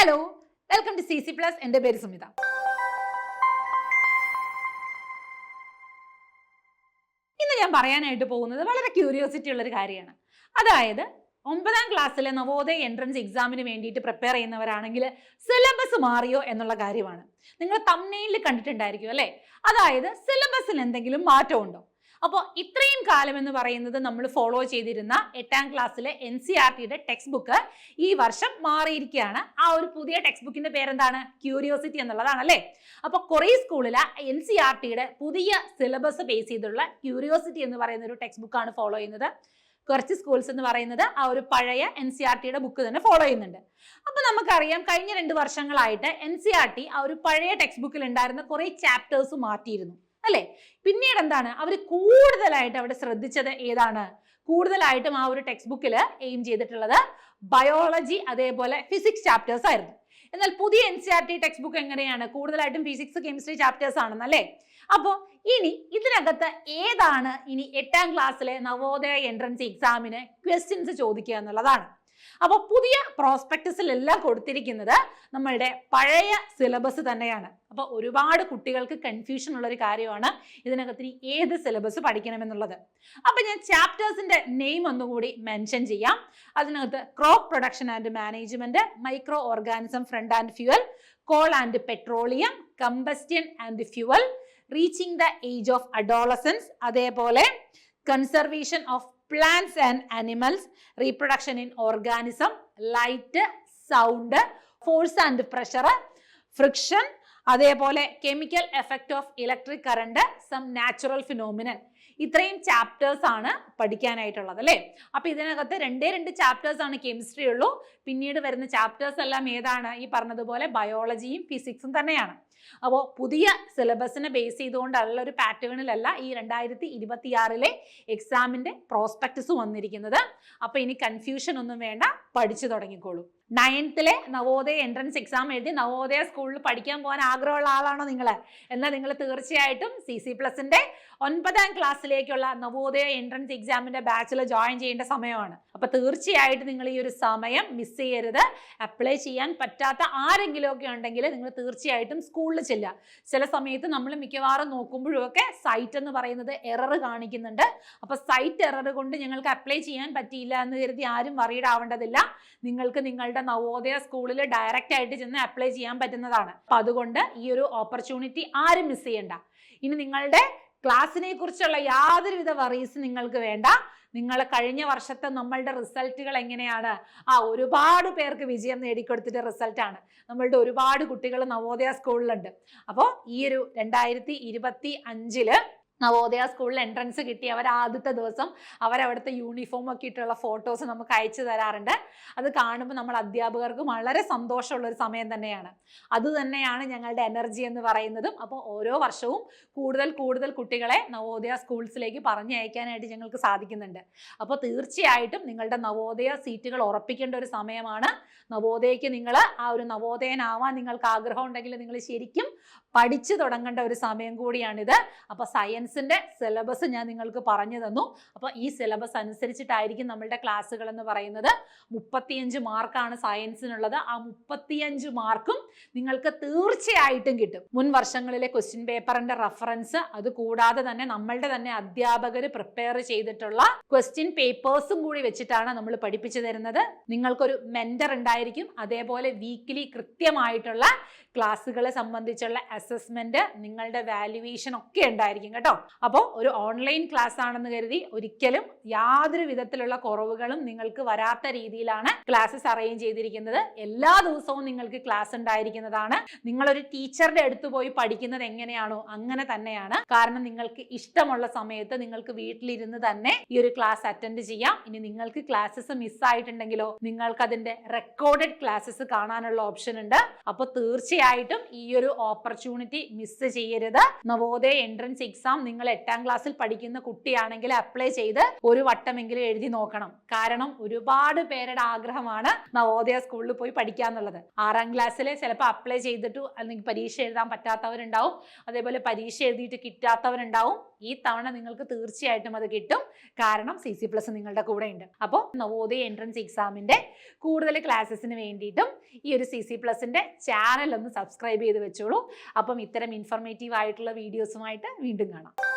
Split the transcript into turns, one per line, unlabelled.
Hello, welcome to CC Plus. എൻ്റെ പേര് സുമിത. ഇന്ന് ഞാൻ പറയാനായിട്ട് പോകുന്നത് വളരെ ക്യൂരിയോസിറ്റി ഉള്ളൊരു കാര്യമാണ്. അതായത് 9ാം ക്ലാസ്സിലെ നവോദയ എൻട്രൻസ് എക്സാമിന് വേണ്ടിയിട്ട് പ്രിപ്പയർ ചെയ്യുന്നവരാണെങ്കിൽ സിലബസ് മാറിയോ എന്നുള്ള കാര്യമാണ്. നിങ്ങൾ തംബ്നെയിലിൽ കണ്ടിട്ടുണ്ടായിരിക്കും അല്ലേ? അതായത് സിലബസിൽ എന്തെങ്കിലും മാറ്റമുണ്ടോ? അപ്പോൾ ഇത്രയും കാലം എന്ന് പറയുന്നത് നമ്മൾ ഫോളോ ചെയ്തിരുന്ന 8ാം ക്ലാസ്സിലെ NCERTയുടെ ടെക്സ്റ്റ് ബുക്ക് ഈ വർഷം മാറിയിരിക്കുകയാണ്. ആ ഒരു പുതിയ ടെക്സ്റ്റ് ബുക്കിന്റെ പേരെന്താണ്? ക്യൂരിയോസിറ്റി എന്നുള്ളതാണ് അല്ലേ? അപ്പോൾ കുറേ സ്കൂളിലെ NCERTയുടെ പുതിയ സിലബസ് ബേസ് ചെയ്തുള്ള ക്യൂരിയോസിറ്റി എന്ന് പറയുന്ന ഒരു ടെക്സ്റ്റ് ബുക്കാണ് ഫോളോ ചെയ്യുന്നത്. കുറച്ച് സ്കൂൾസ് എന്ന് പറയുന്നത് ആ ഒരു പഴയ NCERTയുടെ ബുക്ക് തന്നെ ഫോളോ ചെയ്യുന്നുണ്ട്. അപ്പൊ നമുക്കറിയാം, കഴിഞ്ഞ 2 വർഷങ്ങളായിട്ട് NCERT ആ ഒരു പഴയ ടെക്സ്റ്റ് ബുക്കിൽ ഉണ്ടായിരുന്ന കുറെ ചാപ്റ്റേഴ്സ് മാറ്റിയിരുന്നു അല്ലെ? പിന്നീട് എന്താണ് അവർ കൂടുതലായിട്ട് അവിടെ ശ്രദ്ധിച്ചത്? ഏതാണ് കൂടുതലായിട്ടും ആ ഒരു ടെക്സ്റ്റ് ബുക്കിൽ എയിം ചെയ്തിട്ടുള്ളത്? ബയോളജി അതേപോലെ ഫിസിക്സ് ചാപ്റ്റേഴ്സ് ആയിരുന്നു. എന്നാൽ പുതിയ NCERT ടെക്സ്റ്റ് ബുക്ക് എങ്ങനെയാണ്? കൂടുതലായിട്ടും ഫിസിക്സ് കെമിസ്ട്രി ചാപ്റ്റേഴ്സ് ആണെന്നല്ലേ? അപ്പോൾ ഇനി ഇതിനകത്ത് ഏതാണ് ഇനി 8ാം ക്ലാസ്സിലെ നവോദയ എൻട്രൻസ് എക്സാമിന് ക്വസ്റ്റ്യൻസ് ചോദിക്കുക എന്നുള്ളതാണ്. അപ്പോൾ പുതിയ പ്രോസ്പെക്ടസിലെല്ലാം കൊടുത്തിരിക്കുന്നത് നമ്മളുടെ പഴയ സിലബസ് തന്നെയാണ്. അപ്പോൾ ഒരുപാട് കുട്ടികൾക്ക് കൺഫ്യൂഷൻ ഉള്ളൊരു കാര്യമാണ് ഇതിനകത്ത് ഇനി ഏത് സിലബസ് പഠിക്കണമെന്നുള്ളത്. അപ്പം ഞാൻ ചാപ്റ്റേഴ്സിന്റെ നെയിം ഒന്നുകൂടി മെൻഷൻ ചെയ്യാം. അതിനകത്ത് crop production and management, micro organism friend and fuel, coal and petroleum, combustion and fuel, reaching the age of adolescence, അതേപോലെ conservation of plants and animals, reproduction in organism, light, sound, force and pressure, friction, അതേപോലെ chemical effect of electric current, some natural phenomenon. ഇത്രയും chapters ആണ് പഠിക്കാനായിട്ടുള്ളത് അല്ലേ? അപ്പൊ ഇതിനകത്ത് 2 chapters ആണ് chemistry ഉള്ളൂ. പിന്നീട് വരുന്ന ചാപ്റ്റേഴ്സ് എല്ലാം ഏതാണ്? ഈ പറഞ്ഞതുപോലെ ബയോളജിയും ഫിസിക്സും തന്നെയാണ്. അപ്പോൾ പുതിയ സിലബസിനെ ബേസ് ചെയ്തുകൊണ്ടുള്ള ഒരു പാറ്റേണിലല്ല ഈ 2026 എക്സാമിന്റെ പ്രോസ്പെക്ടസ് വന്നിരിക്കുന്നത്. അപ്പൊ ഇനി കൺഫ്യൂഷൻ ഒന്നും വേണ്ട, പഠിച്ചു തുടങ്ങിക്കോളൂ. 9th നവോദയ എൻട്രൻസ് എക്സാം എഴുതി നവോദയ സ്കൂളിൽ പഠിക്കാൻ പോകാൻ ആഗ്രഹമുള്ള ആളാണോ നിങ്ങൾ? എന്നാൽ നിങ്ങൾ തീർച്ചയായിട്ടും CC Plusന്റെ 9ാം ക്ലാസ്സിലേക്കുള്ള നവോദയ എൻട്രൻസ് എക്സാമിന്റെ ബാച്ചിൽ ജോയിൻ ചെയ്യേണ്ട സമയമാണ്. അപ്പൊ തീർച്ചയായിട്ടും നിങ്ങൾ ഈ ഒരു സമയം മിസ് ചെയ്യരുത്. അപ്ലൈ ചെയ്യാൻ പറ്റാത്ത ആരെങ്കിലും ഒക്കെ ഉണ്ടെങ്കിൽ നിങ്ങൾ തീർച്ചയായിട്ടും സ്കൂളിൽ ചെല്ലുക. ചില സമയത്ത് നമ്മൾ മിക്കവാറും നോക്കുമ്പോഴും ഒക്കെ സൈറ്റ് എന്ന് പറയുന്നത് എറർ കാണിക്കുന്നുണ്ട്. അപ്പൊ സൈറ്റ് എറർ കൊണ്ട് ഞങ്ങൾക്ക് അപ്ലൈ ചെയ്യാൻ പറ്റിയില്ല എന്ന് കരുതി ആരും വറീഡ് ആവേണ്ടതില്ല. നിങ്ങൾക്ക് നിങ്ങളുടെ നവോദയ സ്കൂളിൽ ഡയറക്റ്റ് ആയിട്ട് ചെന്ന് അപ്ലൈ ചെയ്യാൻ പറ്റുന്നതാണ്. അപ്പൊ അതുകൊണ്ട് ഈ ഒരു ഓപ്പർച്യൂണിറ്റി ആരും മിസ് ചെയ്യണ്ട. ഇനി നിങ്ങളുടെ ക്ലാസ്സിനെ കുറിച്ചുള്ള യാതൊരുവിധ വറീസ് നിങ്ങൾക്ക് വേണ്ട. നിങ്ങൾ കഴിഞ്ഞ വർഷത്തെ നമ്മളുടെ റിസൾട്ടുകൾ എങ്ങനെയാണ്? ഒരുപാട് പേർക്ക് വിജയം നേടിക്കൊടുത്തിട്ട് റിസൾട്ടാണ്. നമ്മളുടെ ഒരുപാട് കുട്ടികൾ നവോദയ സ്കൂളിലുണ്ട്. അപ്പോൾ ഈ ഒരു 2025 നവോദയ സ്കൂളിൽ എൻട്രൻസ് കിട്ടി ആദ്യത്തെ ദിവസം അവരവിടുത്തെ യൂണിഫോം ഒക്കെ ഇട്ടുള്ള ഫോട്ടോസ് നമുക്ക് അയച്ചു തരാറുണ്ട്. അത് കാണുമ്പോൾ നമ്മൾ അധ്യാപകർക്ക് വളരെ സന്തോഷമുള്ള ഒരു സമയം തന്നെയാണ്. അത് തന്നെയാണ് ഞങ്ങളുടെ എനർജി എന്ന് പറയുന്നതും. അപ്പോൾ ഓരോ വർഷവും കൂടുതൽ കുട്ടികളെ നവോദയ സ്കൂൾസിലേക്ക് പറഞ്ഞയക്കാനായിട്ട് ഞങ്ങൾക്ക് സാധിക്കുന്നുണ്ട്. അപ്പോൾ തീർച്ചയായിട്ടും നിങ്ങളുടെ നവോദയ സീറ്റുകൾ ഉറപ്പിക്കേണ്ട ഒരു സമയമാണ്. നവോദയക്ക് നിങ്ങൾ ആ ഒരു നവോദയനാവാൻ നിങ്ങൾക്ക് ആഗ്രഹം ഉണ്ടെങ്കിൽ നിങ്ങൾ ശരിക്കും പഠിച്ചു തുടങ്ങേണ്ട ഒരു സമയം കൂടിയാണിത്. അപ്പോൾ സയൻസിന്റെ സിലബസ് ഞാൻ നിങ്ങൾക്ക് പറഞ്ഞു തന്നു. അപ്പോൾ ഈ സിലബസ് അനുസരിച്ചിട്ടായിരിക്കും നമ്മളുടെ ക്ലാസ്സുകൾ എന്ന് പറയുന്നത്. 35 മാർക്കാണ് സയൻസിനുള്ളത്. ആ 35 മാർക്കും നിങ്ങൾക്ക് തീർച്ചയായിട്ടും കിട്ടും. മുൻ വർഷങ്ങളിലെ ക്വസ്റ്റ്യൻ പേപ്പറിന്റെ റെഫറൻസ്, അത് കൂടാതെ തന്നെ നമ്മളുടെ തന്നെ അധ്യാപകർ പ്രിപ്പയർ ചെയ്തിട്ടുള്ള ക്വസ്റ്റ്യൻ പേപ്പേഴ്സും കൂടി വെച്ചിട്ടാണ് നമ്മൾ പഠിപ്പിച്ചു തരുന്നത്. നിങ്ങൾക്കൊരു മെന്റർ ഉണ്ടായിരിക്കും. അതേപോലെ വീക്കിലി കൃത്യമായിട്ടുള്ള ക്ലാസ്സുകളെ സംബന്ധിച്ചുള്ള അസസ്മെന്റ്, നിങ്ങളുടെ വാല്യുവേഷൻ ഒക്കെ ഉണ്ടായിരിക്കും കേട്ടോ. അപ്പോൾ ഒരു ഓൺലൈൻ ക്ലാസ് ആണെന്ന് കരുതി ഒരിക്കലും യാതൊരു വിധത്തിലുള്ള കുറവുകളും നിങ്ങൾക്ക് വരാത്ത രീതിയിലാണ് ക്ലാസ്സസ് അറേഞ്ച് ചെയ്തിരിക്കുന്നത്. എല്ലാ ദിവസവും നിങ്ങൾക്ക് ക്ലാസ് ഉണ്ടായിരിക്കുന്നതാണ്. നിങ്ങളൊരു ടീച്ചറുടെ അടുത്ത് പോയി പഠിക്കുന്നത് എങ്ങനെയാണോ അങ്ങനെ തന്നെയാണ്. കാരണം നിങ്ങൾക്ക് ഇഷ്ടമുള്ള സമയത്ത് നിങ്ങൾക്ക് വീട്ടിലിരുന്ന് തന്നെ ഈ ഒരു ക്ലാസ് അറ്റൻഡ് ചെയ്യാം. ഇനി നിങ്ങൾക്ക് ക്ലാസ്സസ് മിസ്സായിട്ടുണ്ടെങ്കിലോ നിങ്ങൾക്ക് അതിന്റെ റെക്കോർഡഡ് ക്ലാസ്സസ് കാണാനുള്ള ഓപ്ഷൻ ഉണ്ട്. അപ്പോൾ തീർച്ചയായിട്ടും ഈ ഒരു ഓപ്പർച്യൂണിറ്റി മിസ് ചെയ്യരുത്. നവോദയ എൻട്രൻസ് എക്സാം നിങ്ങൾ 8ാം ക്ലാസ്സിൽ പഠിക്കുന്ന കുട്ടിയാണെങ്കിൽ അപ്ലൈ ചെയ്ത് ഒരു വട്ടമെങ്കിലും എഴുതി നോക്കണം. കാരണം ഒരുപാട് പേരുടെ ആഗ്രഹമാണ് നവോദയ സ്കൂളിൽ പോയി പഠിക്കാന്നുള്ളത്. 6ാം ക്ലാസ്സിൽ ചിലപ്പോൾ അപ്ലൈ ചെയ്തിട്ട് അല്ലെങ്കിൽ പരീക്ഷ എഴുതാൻ പറ്റാത്തവരുണ്ടാവും. അതേപോലെ പരീക്ഷ എഴുതിയിട്ട് കിട്ടാത്തവരുണ്ടാവും. ഈ തവണ നിങ്ങൾക്ക് തീർച്ചയായിട്ടും അത് കിട്ടും. കാരണം CC+ നിങ്ങളുടെ കൂടെ ഉണ്ട്. അപ്പോൾ നവോദയ എൻട്രൻസ് എക്സാമിന്റെ കൂടുതൽ ക്ലാസ്സസിന് വേണ്ടിയിട്ടും ഈ ഒരു CC+ന്റെ ചാനൽ ഒന്ന് സബ്സ്ക്രൈബ് ചെയ്ത് വെച്ചോളൂ. അപ്പം ഇത്തരം ഇൻഫോർമേറ്റീവ് ആയിട്ടുള്ള വീഡിയോസുമായിട്ട് വീണ്ടും കാണാം.